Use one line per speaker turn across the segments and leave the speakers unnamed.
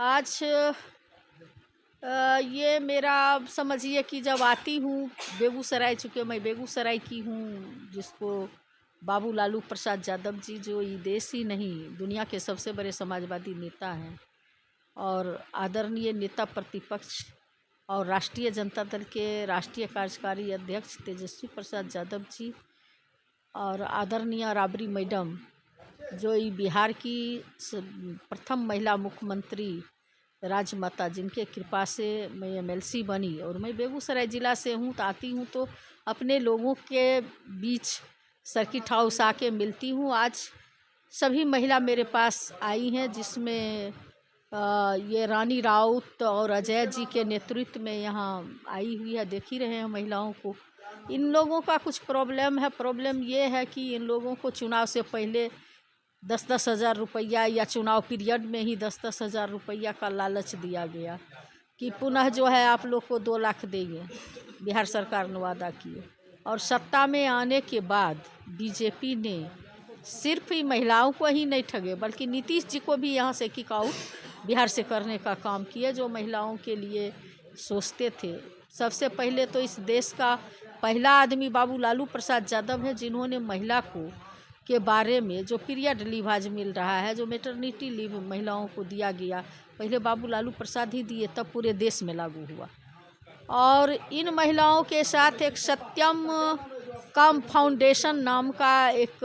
आज ये मेरा समझिए कि जब आती हूँ बेगूसराय, चूँकि मैं बेगूसराय की हूँ, जिसको बाबू लालू प्रसाद यादव जी, जो ये देश ही नहीं दुनिया के सबसे बड़े समाजवादी नेता हैं और आदरणीय नेता प्रतिपक्ष और राष्ट्रीय जनता दल के राष्ट्रीय कार्यकारी अध्यक्ष तेजस्वी प्रसाद यादव जी और आदरणीय राबड़ी मैडम, जो ये बिहार की प्रथम महिला मुख्यमंत्री राजमाता, जिनके कृपा से मैं एमएलसी बनी और मैं बेगूसराय ज़िला से हूँ, तो आती हूँ तो अपने लोगों के बीच सर्किट हाउस आके मिलती हूँ। आज सभी महिला मेरे पास आई हैं, जिसमें ये रानी राउत और अजय जी के नेतृत्व में यहाँ आई हुई है। देख ही रहे हैं महिलाओं को। इन लोगों का कुछ प्रॉब्लम है। प्रॉब्लम ये है कि इन लोगों को चुनाव से पहले 10-10 हज़ार रुपया या चुनाव पीरियड में ही 10-10 हज़ार रुपया का लालच दिया गया कि पुनः जो है आप लोग को 2 लाख देंगे। बिहार सरकार ने वादा किए और सत्ता में आने के बाद बीजेपी ने सिर्फ ही महिलाओं को ही नहीं ठगे, बल्कि नीतीश जी को भी यहाँ से किक आउट बिहार से करने का काम किया, जो महिलाओं के लिए सोचते थे। सबसे पहले तो इस देश का पहला आदमी बाबू लालू प्रसाद यादव है, जिन्होंने महिला को के बारे में जो पीरियड लीव आज मिल रहा है, जो मैटरनिटी लीव महिलाओं को दिया गया, पहले बाबू लालू प्रसाद ही दिए, तब पूरे देश में लागू हुआ। और इन महिलाओं के साथ एक सत्यम काम फाउंडेशन नाम का एक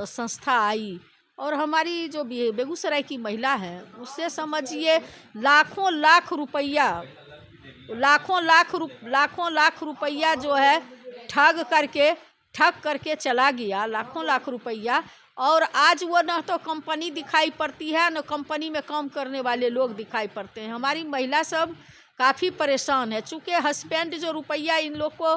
संस्था आई और हमारी जो बेगूसराय की महिला है, उससे समझिए लाखों लाख रुपया जो है ठग करके चला गया, लाखों लाख रुपया। और आज वो न तो कंपनी दिखाई पड़ती है, न कंपनी में काम करने वाले लोग दिखाई पड़ते हैं। हमारी महिला सब काफ़ी परेशान है, चूँकि हस्बैंड जो रुपया इन लोग को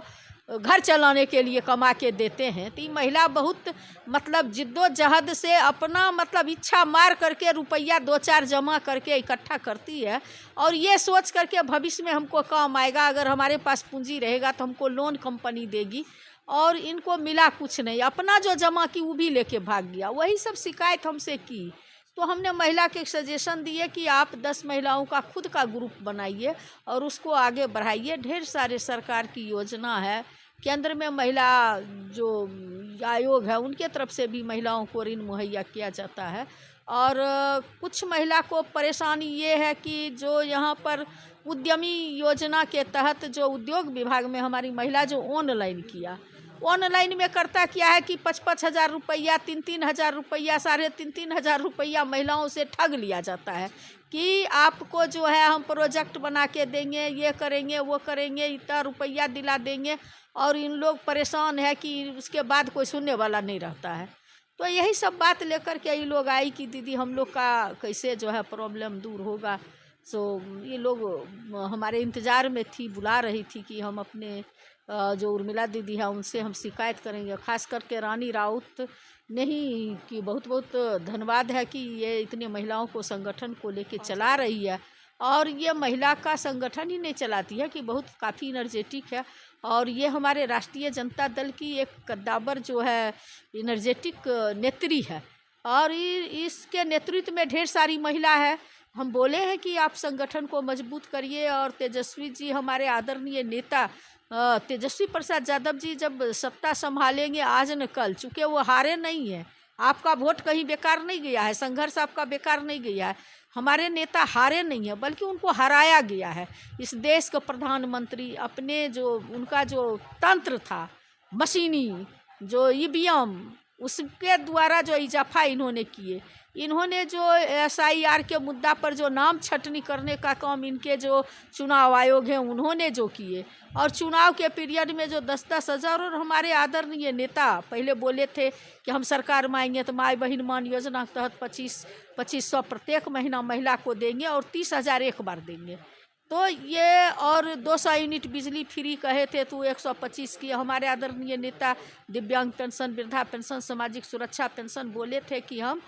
घर चलाने के लिए कमा के देते हैं, तो ये महिला बहुत मतलब जिद्दोजहद से अपना मतलब इच्छा मार करके रुपया 2-4 जमा करके इकट्ठा करती है और ये सोच करके भविष्य में हमको काम आएगा, अगर हमारे पास पूंजी रहेगा तो हमको लोन कंपनी देगी। और इनको मिला कुछ नहीं, अपना जो जमा की वो भी लेके भाग गया। वही सब शिकायत हमसे की, तो हमने महिला के सजेशन दिए कि आप 10 महिलाओं का खुद का ग्रुप बनाइए और उसको आगे बढ़ाइए। ढेर सारे सरकार की योजना है, केंद्र में महिला जो आयोग है उनके तरफ से भी महिलाओं को ऋण मुहैया किया जाता है। और कुछ महिला को परेशानी ये है कि जो यहाँ पर उद्यमी योजना के तहत जो उद्योग विभाग में हमारी महिला जो ऑनलाइन किया, ऑनलाइन में करता क्या है कि 5-5 हज़ार रुपया, 3-3 हज़ार रुपया, 3.5 हज़ार रुपया महिलाओं से ठग लिया जाता है कि आपको जो है हम प्रोजेक्ट बना के देंगे, ये करेंगे, वो करेंगे, इतना रुपया दिला देंगे। और इन लोग परेशान है कि उसके बाद कोई सुनने वाला नहीं रहता है। तो यही सब बात लेकर के ये लोग आई कि दीदी हम लोग का कैसे जो है प्रॉब्लम दूर होगा। सो ये लोग हमारे इंतज़ार में थी, बुला रही थी कि हम अपने जो उर्मिला दीदी है उनसे हम शिकायत करेंगे। खास करके रानी राउत ने ही कि बहुत बहुत धन्यवाद है कि ये इतने महिलाओं को संगठन को लेके चला रही है। और ये महिला का संगठन ही नहीं चलाती है कि बहुत काफ़ी एनर्जेटिक है। और ये हमारे राष्ट्रीय जनता दल की एक कद्दावर जो है एनर्जेटिक नेत्री है और इसके नेतृत्व में ढेर सारी महिला है। हम बोले हैं कि आप संगठन को मजबूत करिए और तेजस्वी जी, हमारे आदरणीय नेता तेजस्वी प्रसाद यादव जी जब सत्ता संभालेंगे आज न कल, चूँकि वो हारे नहीं है, आपका वोट कहीं बेकार नहीं गया है, संघर्ष आपका बेकार नहीं गया है। हमारे नेता हारे नहीं है, बल्कि उनको हराया गया है। इस देश का प्रधानमंत्री अपने जो उनका जो तंत्र था मशीनी, जो ईवीएम, उसके द्वारा जो इजाफा इन्होंने किए, इन्होंने जो SIR के मुद्दा पर जो नाम छटनी करने का काम इनके जो चुनाव आयोग हैं उन्होंने जो किए, और चुनाव के पीरियड में जो 10-10 हज़ार, और हमारे आदरणीय नेता पहले बोले थे कि हम सरकार में आएंगे तो माई बहन मान योजना के तहत 2500 प्रत्येक महीना महिला को देंगे और 30 हज़ार एक बार देंगे। तो ये और 200 यूनिट बिजली फ्री कहे थे तो 125 की। हमारे आदरणीय नेता दिव्यांग पेंशन, वृद्धा पेंशन, सामाजिक सुरक्षा पेंशन बोले थे कि हम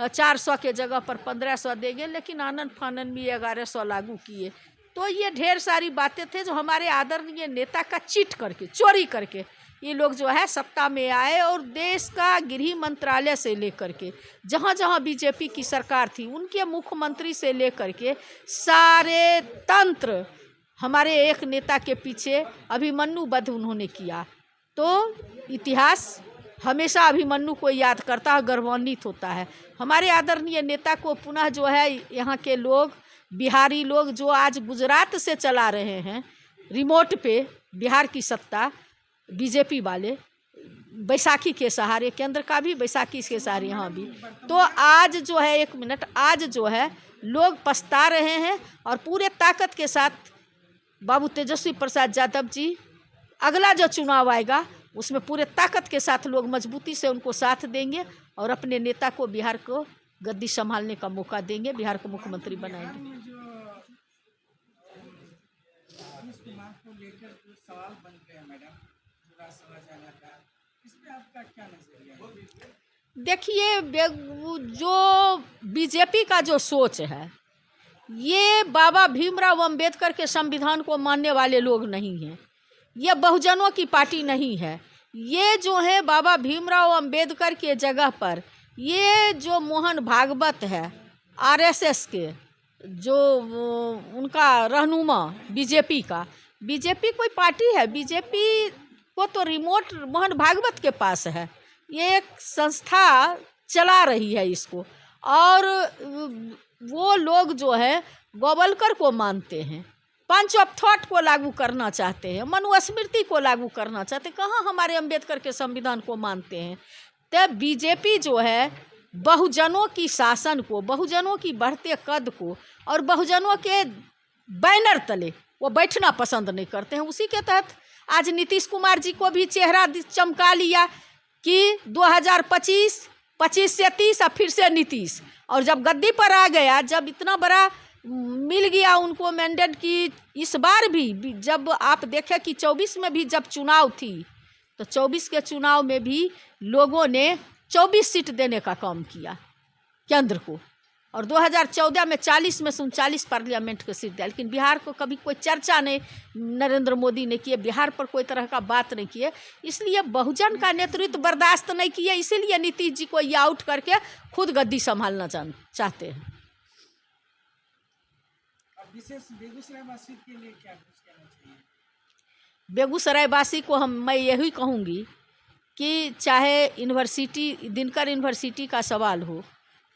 400 के जगह पर 1500 देंगे, लेकिन आनंद फानन में 1100 लागू किए। तो ये ढेर सारी बातें थे जो हमारे आदरणीय नेता का चीट करके, चोरी करके ये लोग जो है सत्ता में आए और देश का गृह मंत्रालय से लेकर के जहाँ जहाँ बीजेपी की सरकार थी उनके मुख्यमंत्री से लेकर के सारे तंत्र हमारे एक नेता के पीछे अभिमन्यु वध उन्होंने किया। तो इतिहास हमेशा अभिमन्यु को याद करता है, गौरवान्वित होता है। हमारे आदरणीय नेता को पुनः जो है यहाँ के लोग, बिहारी लोग जो आज गुजरात से चला रहे हैं रिमोट पे बिहार की सत्ता, बीजेपी वाले बैसाखी के सहारे, केंद्र का भी बैसाखी के सहारे यहाँ भी, तो आज जो है आज जो है लोग पछता रहे हैं और पूरे ताकत के साथ बाबू तेजस्वी प्रसाद यादव जी अगला जो चुनाव आएगा उसमें पूरे ताकत के साथ लोग मजबूती से उनको साथ देंगे और अपने नेता को बिहार को गद्दी संभालने का मौका देंगे, बिहार को मुख्यमंत्री बनाएंगे।
सवाल बन गया मैडम, पूरा समझ आना था, इस पे आपका क्या नजरिया है?
देखिए, जो बीजेपी का जो सोच है, ये बाबा भीमराव अंबेडकर के संविधान को मानने वाले लोग नहीं हैं। ये बहुजनों की पार्टी नहीं है। ये जो है बाबा भीमराव अंबेडकर के जगह पर ये जो मोहन भागवत है आरएसएस के, जो उनका रहनुमा बीजेपी कोई पार्टी है? बीजेपी को तो रिमोट मोहन भागवत के पास है। ये एक संस्था चला रही है इसको, और वो लोग जो है गोवलकर को मानते हैं, पंच ऑफ थॉट को लागू करना चाहते हैं, मनुस्मृति को लागू करना चाहते हैं। कहाँ हमारे अंबेडकर के संविधान को मानते हैं? तब बीजेपी जो है बहुजनों की शासन को, बहुजनों की बढ़ते कद को और बहुजनों के बैनर तले वो बैठना पसंद नहीं करते हैं। उसी के तहत आज नीतीश कुमार जी को भी चेहरा चमका लिया कि 2025 25 से 30 और फिर से नीतीश, और जब गद्दी पर आ गया, जब इतना बड़ा मिल गया उनको मैंडेट की इस बार भी, जब आप देखें कि 24 में भी जब चुनाव थी तो 24 के चुनाव में भी लोगों ने 24 सीट देने का काम किया केंद्र को, और 2014 में 40 में से 39 पार्लियामेंट की सीट दिया। लेकिन बिहार को कभी कोई चर्चा नहीं नरेंद्र मोदी ने किए, बिहार पर कोई तरह का बात नहीं किए। इसलिए बहुजन का नेतृत्व बर्दाश्त नहीं किए, इसीलिए नीतीश जी को ये आउट करके खुद गद्दी संभालना चाहते हैं।
विशेष बेगूसराय वासी के लिए क्या कुछ कहना चाहिए?
बेगूसराय वासी को मैं यही कहूँगी कि चाहे यूनिवर्सिटी, दिनकर यूनिवर्सिटी का सवाल हो,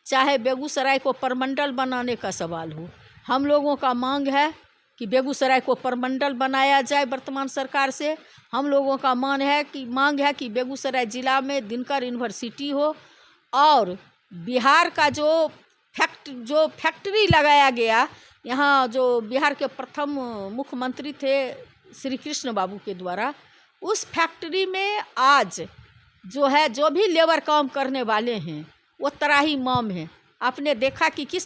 चाहे बेगूसराय को परमंडल बनाने का सवाल हो, हम लोगों का मांग है कि बेगूसराय को परमंडल बनाया जाए वर्तमान सरकार से। हम लोगों का मांग है कि बेगूसराय ज़िला में दिनकर यूनिवर्सिटी हो, और बिहार का जो फैक्ट्री लगाया गया, यहाँ जो बिहार के प्रथम मुख्यमंत्री थे श्री कृष्ण बाबू के द्वारा, उस फैक्ट्री में आज जो है जो भी लेबर काम करने वाले हैं वो तराही माम है। आपने देखा कि किस